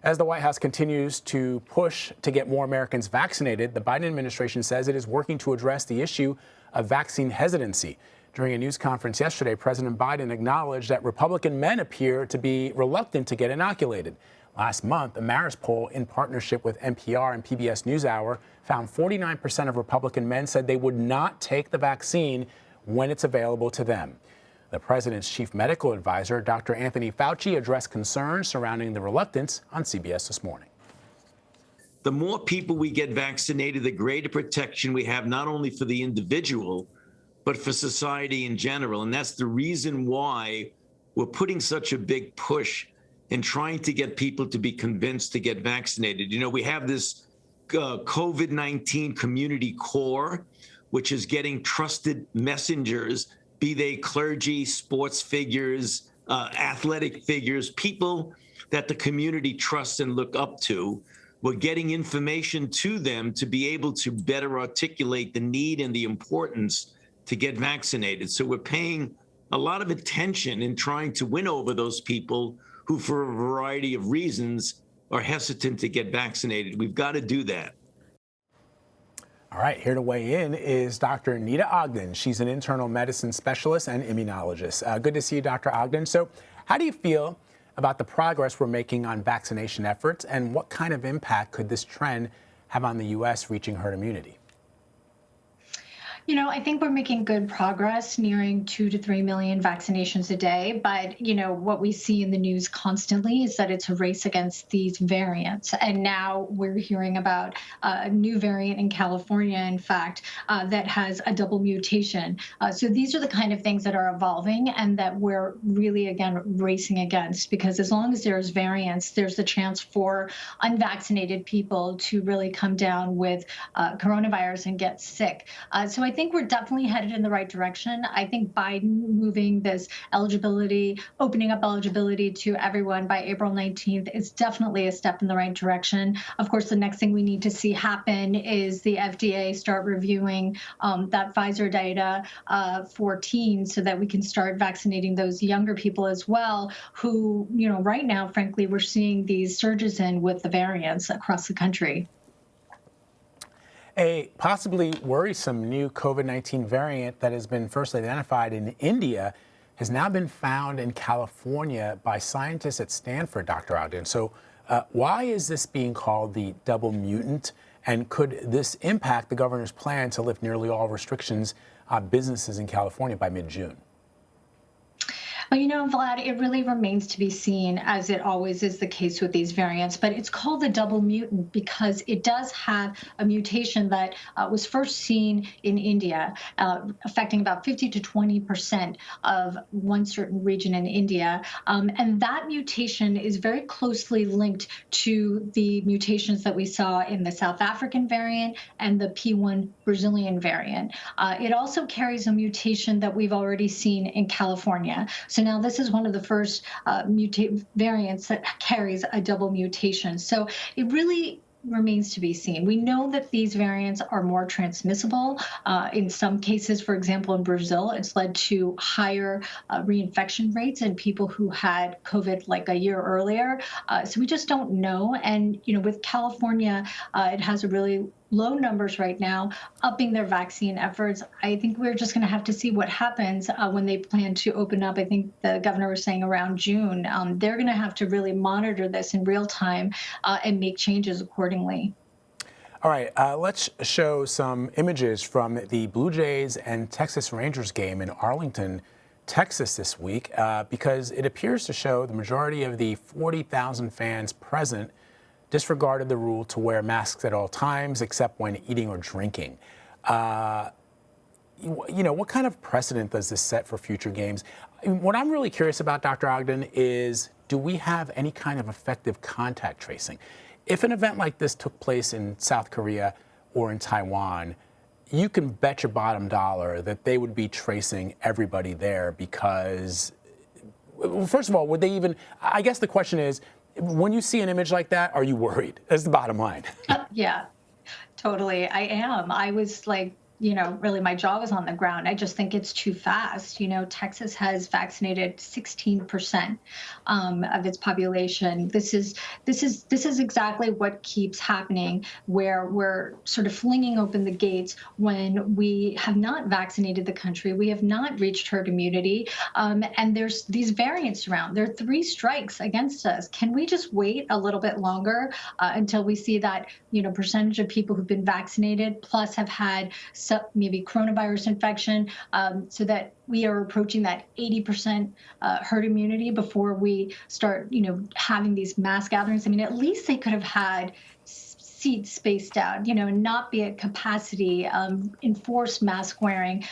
As the White House continues to push to get more Americans vaccinated, the Biden administration says it is working to address the issue of vaccine hesitancy. During a news conference yesterday, President Biden acknowledged that Republican men appear to be reluctant to get inoculated. Last month, a Marist poll in partnership with NPR and PBS NewsHour found 49% of Republican men said they would not take the vaccine when it's available to them. The president's chief medical advisor, Dr. Anthony Fauci, addressed concerns surrounding the reluctance on CBS This Morning. The more people we get vaccinated, the greater protection we have, not only for the individual, but for society in general. And that's the reason why we're putting such a big push in trying to get people to be convinced to get vaccinated. You know, we have this COVID-19 community core, which is getting trusted messengers, be they clergy, sports figures, athletic figures, people that the community trusts and look up to. We're getting information to them to be able to better articulate the need and the importance to get vaccinated. So we're paying a lot of attention in trying to win over those people who, for a variety of reasons, are hesitant to get vaccinated. We've got to do that. All right, here to weigh in is Dr. Neeta Ogden. She's an internal medicine specialist and immunologist. Good to see you, Dr. Ogden. So how do you feel about the progress we're making on vaccination efforts, and what kind of impact could this trend have on the U.S. reaching herd immunity? You know, I think we're making good progress, nearing 2 to 3 million vaccinations a day. But, you know, what we see in the news constantly is that it's a race against these variants. And now we're hearing about a new variant in California, in fact, that has a double mutation. So these are the kind of things that are evolving and that we're really, again, racing against, because as long as there's variants, there's the chance for unvaccinated people to really come down with coronavirus and get sick. So I think we're definitely headed in the right direction. I think Biden moving this eligibility, opening up eligibility to everyone by April 19th is definitely a step in the right direction. Of course, the next thing we need to see happen is the FDA start reviewing that Pfizer data for teens so that we can start vaccinating those younger people as well who, you know, right now, frankly, we're seeing these surges in with the variants across the country. A possibly worrisome new COVID-19 variant that has been first identified in India has now been found in California by scientists at Stanford, Dr. Ogden. So why is this being called the double mutant? And could this impact the governor's plan to lift nearly all restrictions on businesses in California by mid-June? Well, you know, Vlad, it really remains to be seen, as it always is the case with these variants, but it's called the double mutant because it does have a mutation that was first seen in India, affecting about 50 to 20% of one certain region in India. And that mutation is very closely linked to the mutations that we saw in the South African variant and the P1 Brazilian variant. It also carries a mutation that we've already seen in California. So now this is one of the first variants that carries a double mutation. So it really remains to be seen. We know that these variants are more transmissible. In some cases, for example, in Brazil, it's led to higher reinfection rates in people who had COVID like a year earlier. So we just don't know. And, you know, with California, it has a really low numbers right now, upping their vaccine efforts. I think we're just going to have to see what happens when they plan to open up. I think the governor was saying around June. They're going to have to really monitor this in real time and make changes accordingly. All right, let's show some images from the Blue Jays and Texas Rangers game in Arlington, Texas this week, because it appears to show the majority of the 40,000 fans present disregarded the rule to wear masks at all times except when eating or drinking. You know, what kind of precedent does this set for future games? What I'm really curious about, Dr. Ogden, is do we have any kind of effective contact tracing? If an event like this took place in South Korea or in Taiwan, you can bet your bottom dollar that they would be tracing everybody there because, well, first of all, would they even, I guess the question is, when you see an image like that, are you worried? That's the bottom line. Yeah, totally. I am. I was like, really my jaw was on the ground. I just think it's too fast. Texas has vaccinated 16% of its population. This is exactly what keeps happening, where we're sort of flinging open the gates when we have not vaccinated the country. We have not reached herd immunity, and there's these variants around. There are 3 strikes against us. Can we just wait a little bit longer until we see that percentage of people who've been vaccinated plus have had maybe coronavirus infection, so that we are approaching that 80% herd immunity before we start, having these mass gatherings? I mean, at least they could have had seats spaced out, and not be at capacity, enforce mask wearing,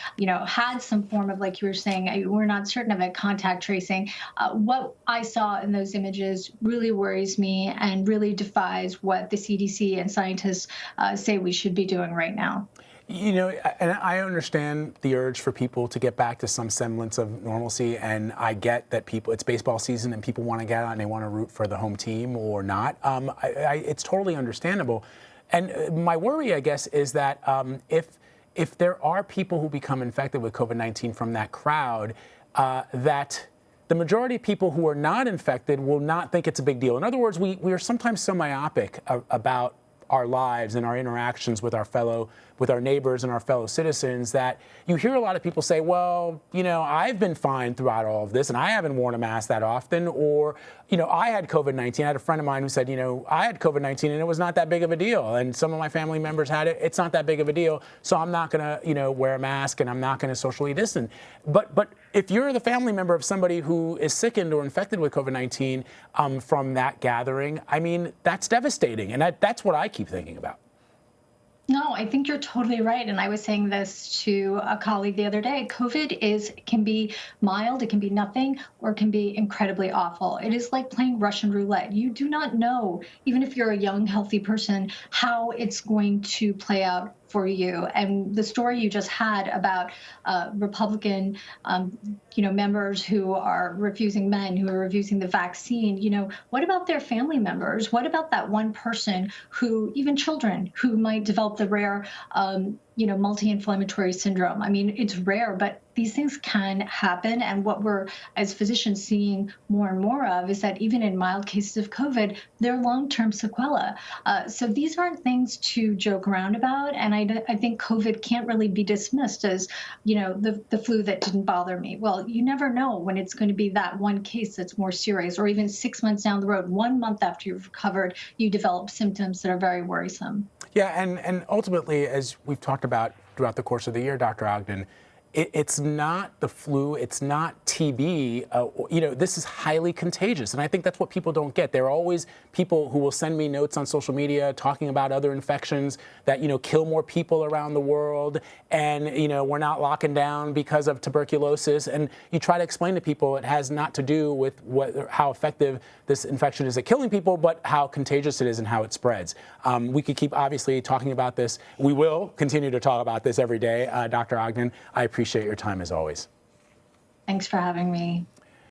had some form of, like you were saying, we're not certain of it, contact tracing. What I saw in those images really worries me and really defies what the CDC and scientists say we should be doing right now. And I understand the urge for people to get back to some semblance of normalcy, and I get that it's baseball season and people want to get out and they want to root for the home team or not. It's totally understandable. And my worry, I guess, is that if there are people who become infected with COVID-19 from that crowd, that the majority of people who are not infected will not think it's a big deal. In other words, we are sometimes so myopic about our lives and our interactions with our neighbors and our fellow citizens that you hear a lot of people say, well, I've been fine throughout all of this and I haven't worn a mask that often, or, I had COVID-19. I had a friend of mine who said, I had COVID-19 and it was not that big of a deal. And some of my family members had it. It's not that big of a deal. So I'm not going to, wear a mask and I'm not going to socially distance. But if you're the family member of somebody who is sickened or infected with COVID-19 from that gathering, I mean, that's devastating. And that's what I keep thinking about. No, I think you're totally right. And I was saying this to a colleague the other day. COVID can be mild, it can be nothing, or it can be incredibly awful. It is like playing Russian roulette. You do not know, even if you're a young, healthy person, how it's going to play out for you. And the story you just had about Republican, members who are refusing who are refusing the vaccine, what about their family members? What about that one person even children who might develop the rare, multi-inflammatory syndrome? I mean, it's rare, but these things can happen. And what we're, as physicians, seeing more and more of is that even in mild cases of COVID, there are long-term sequelae. So these aren't things to joke around about. And I think COVID can't really be dismissed as, the flu that didn't bother me. Well, you never know when it's going to be that one case that's more serious, or even 6 months down the road, 1 month after you've recovered, you develop symptoms that are very worrisome. Yeah, and ultimately, as we've talked about throughout the course of the year, Dr. Ogden, it's not the flu, it's not TB. This is highly contagious, and I think that's what people don't get. There are always people who will send me notes on social media talking about other infections that kill more people around the world, and we're not locking down because of tuberculosis. And you try to explain to people it has not to do with how effective this infection is at killing people, but how contagious it is and how it spreads. We could keep obviously talking about this. We will continue to talk about this every day, Dr. Ogden. I appreciate your time as always. Thanks for having me.